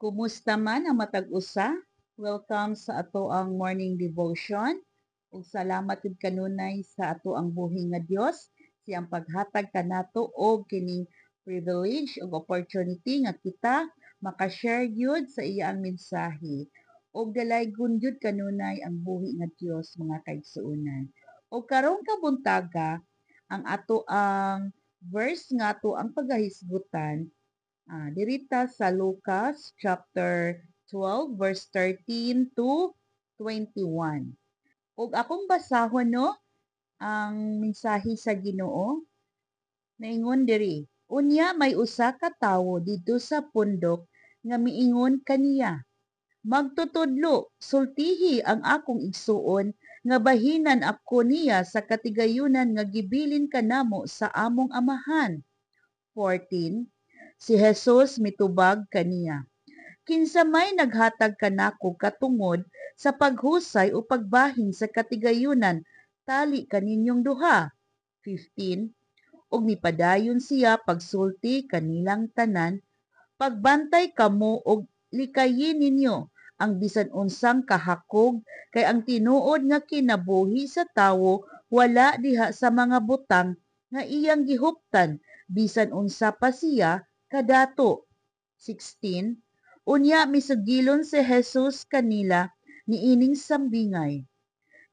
Kumusta man ang matag usa? Welcome sa ato ang morning devotion. Ug salamat gid kanunay sa ato ang buhi nga Dios siyang paghatag kanato og kining privilege ug opportunity nga kita maka-share gyud sa iyang mensahe. Ug dalaygon gyud kanunay ang buhi nga Dios mga kaigsuonan. Ug karong kabuntaga ang ato ang verse nga ato ang pagahisgutan dirita sa Lucas chapter 12 verse 13 to 21. Ug akong basahon no ang mensahe sa Ginoo naingon diri. Unya may usa ka tawo didto sa pundok nga miingon kaniya, magtutudlo, sultihi ang akong igsuon nga bahinan ako niya sa katigayunan nga gibilin kanamo sa among amahan. 14. Si Jesus mitubag kaniya, kinsa may naghatag kanako katungod sa paghusay o pagbahin sa katigayunan, tali kaninyong duha. 15. Ug mipadayon siya pagsulti kanilang tanan, pagbantay kamo og likayin ninyo ang bisan unsang kahakog kay ang tinuod nga kinabuhi sa tawo wala diha sa mga butang nga iyang gihuptan bisan unsa pa siya kadato. 16. Unya misugilon si Jesus kanila niining sambingay.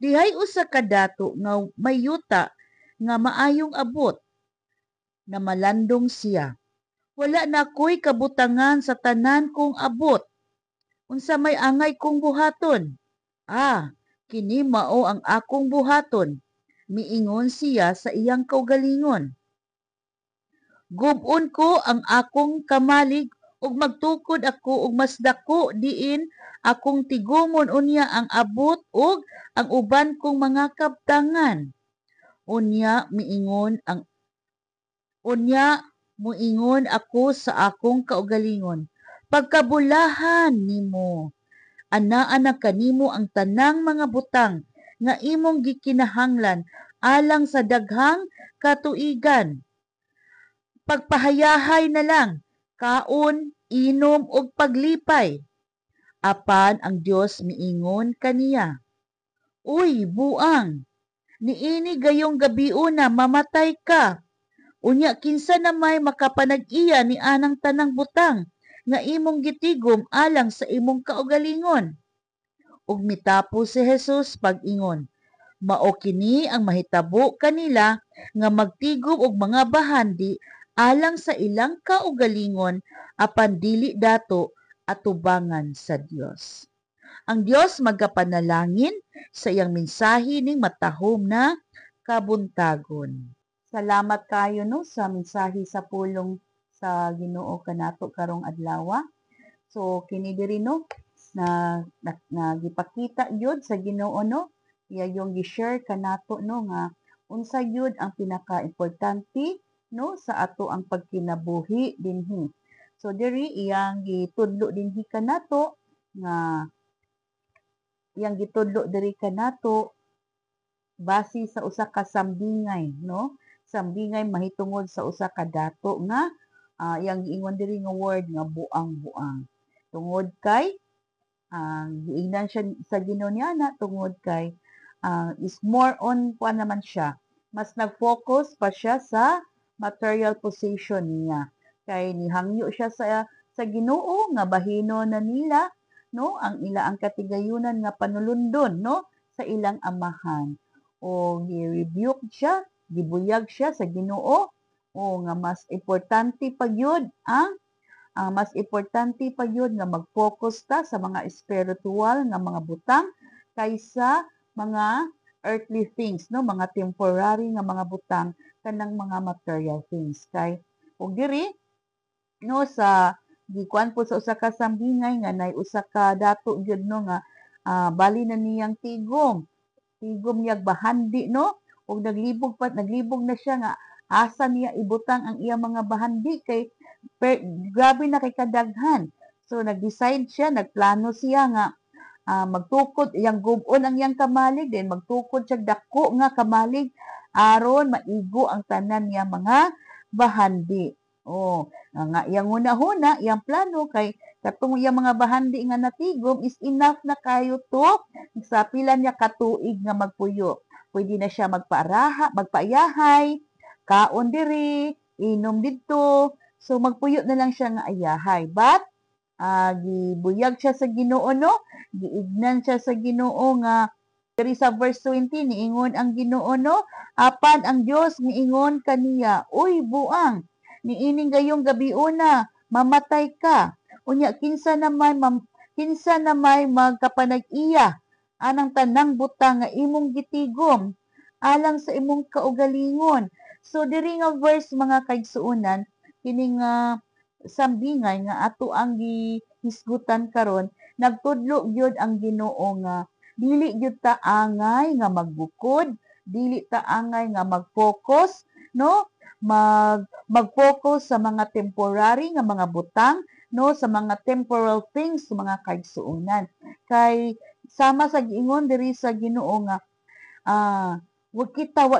Dihay usa kadato nga may yuta nga maayong abot na malandong siya. Wala na ko'y kabutangan sa tanan kong abot. Unsa may angay kong buhaton? Kini mao ang akong buhaton. Miingon siya sa iyang kaugalingon. Gubon ko ang akong kamalig ug magtukod ako ug mas dako diin akong tigumon unya ang abot ug ang uban kong mga kabtangan. Unya muingon ako sa akong kaugalingon, pagkabulahan nimo, anaa na kanimo ang tanang mga butang nga imong gikinahanglan alang sa daghang katuigan. Pagpahayahay na lang, kaon, inom ug paglipay. Apan ang Dios miingon kaniya, uy, buang, niini gayong gabiuna mamatay ka. Unya kinsa na may makapanag-iya ni anang tanang butang nga imong gitigom alang sa imong kaugalingon. Ug mitapo si Jesus pag-ingon, mao kini ang mahitabo kanila nga magtigom og mga bahandi alang sa ilang kaugalingon apan dili dato atubangan sa Dios. Ang Dios magapanalangin sa iyang mensahe ning matahom na kabuntagon. Salamat kayo no sa mensahe sa pulong sa Ginoo kanato karong adlaw. So kini diri no na gipakita gyud sa Ginoo no, iya yung gi-share kanato no nga unsa gyud ang pinaka-importante no sa ato ang pagkinabuhi dinhi. So diri iyang gitudlo dinhi kanato nga iyang gitudlo diri kanato base sa usa ka sambingay no. Sambingay mahitungod sa usa ka dato nga iyang giingon diri nga word nga buang-buang. Tungod kay giingnan siya sa Ginoo niana tungod kay is more on kuan naman siya. Mas nag-focus pa siya sa material possession niya. Kay nihangyo siya sa Ginoo nga bahino na nila no ang ang katigayunan nga panulundon no sa ilang amahan. O gi-rebuke siya, gibuyag siya sa Ginoo o nga mas importante pa gyud mas importante pa gyud nga mag-focus ta sa mga spiritual nga mga butang kaysa mga earthly things no, mga temporary nga mga butang kanang mga material things. Kay ug diri no sa gikuan po sa usa ka sambingay nga nay usa ka dato gyud no nga bali na niyang tigom niyag bahandi no ug naglibog na siya nga asa niya ibutang ang iyang mga bahandi kay grabe na kay kadaghan. So nag-decide siya, nagplano siya nga magtukod iyang gubon ang iyang kamalig then magtukod siya dako nga kamalig aron maigo ang tanan niya mga bahandi. Nga iyang huna-huna iyang plano kay Katong yung mga bahandi nga natigom is enough na kayo to sa pila niya katuig nga magpuyo. Pwede na siya magpaayahay, kaon diri, inom dito. So magpuyo na lang siya nga ayahay. But gibuyag siya sa Ginoo no, giignan siya sa Ginoo nga diri sa verse 20 niingon ang Ginoo no, apan ang Dios niingon kaniya, uy buang, niining gayong gabiuna, mamatay ka. Unya kinsa na may magkapanag-iya anang tanang butang nga imong gitigom alang sa imong kaugalingon. So diri nga verse mga kaigsuonan kini nga sambingay nga ato ang gihisgutan karon, nagtudlo gyud ang Ginoo nga dili gyud ta angay nga magbukod, dili ta angay nga mag-focus no, mag-focus sa mga temporary nga mga butang no, sa mga temporal things mga kaigsuonan. Kay sama sa giingon diri sa Ginoo nga wa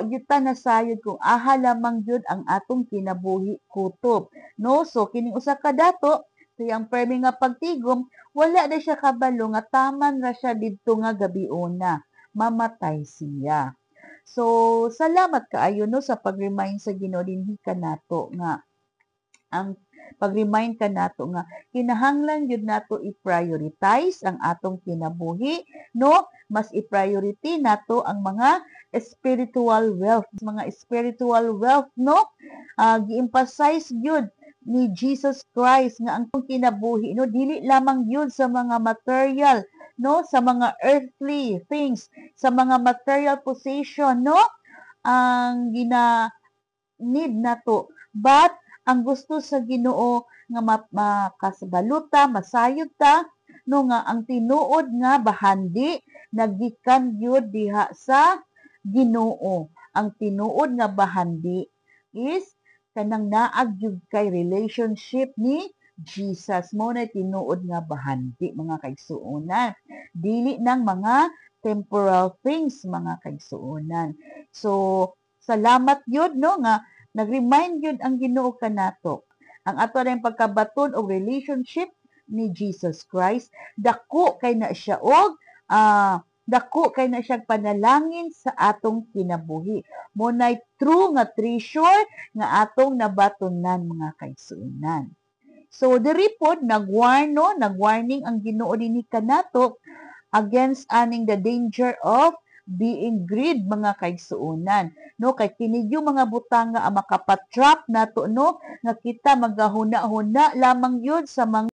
gyud ta nasayod kung aha lamang gyud ang atong kinabuhi kutob no. So kining usa ka dato siyang permi nga pagtigom, wala na siya kabalo nga taman ra siya didto nga gabiuna, mamatay siya. So salamat kaayo no sa pag-remind sa Ginoo dinhi kanato nga ang pag-remind ka nato nga kinahanglan gyud nato i-prioritize ang atong kinabuhi no, mas i-priority nato ang mga spiritual wealth no. Gi-emphasize gyud ni Jesus Christ nga ang kinabuhi no dili lamang gyud sa mga material no, sa mga earthly things, sa mga material possession no ang need nato, but ang gusto sa Ginoo nga makasabaluta, masayod ta no nga ang tinuod nga bahandi nagikan gyud diha sa Ginoo. Ang tinuod nga bahandi is kanang naag gyud kay relationship ni Jesus. Mo na tinuod nga bahandi mga kaigsuonan. Dili nang mga temporal things mga kaigsuonan. So salamat gyud no nga nag-remind yun ang Ginoo kanato. Ang ato rin pagkabaton o relationship ni Jesus Christ, dako kay na siya og dako kay na siya panalangin sa atong kinabuhi. Munay true nga treasure nga atong nabatonan mga kaigsuonan. So diri pod nagwarning ang Ginoo dinhi kanato against aning the danger of being greed mga kaigsuonan no, kay kini yung mga butang nga makapatrap nato no nga kita magahuna-huna lamang yun sa mga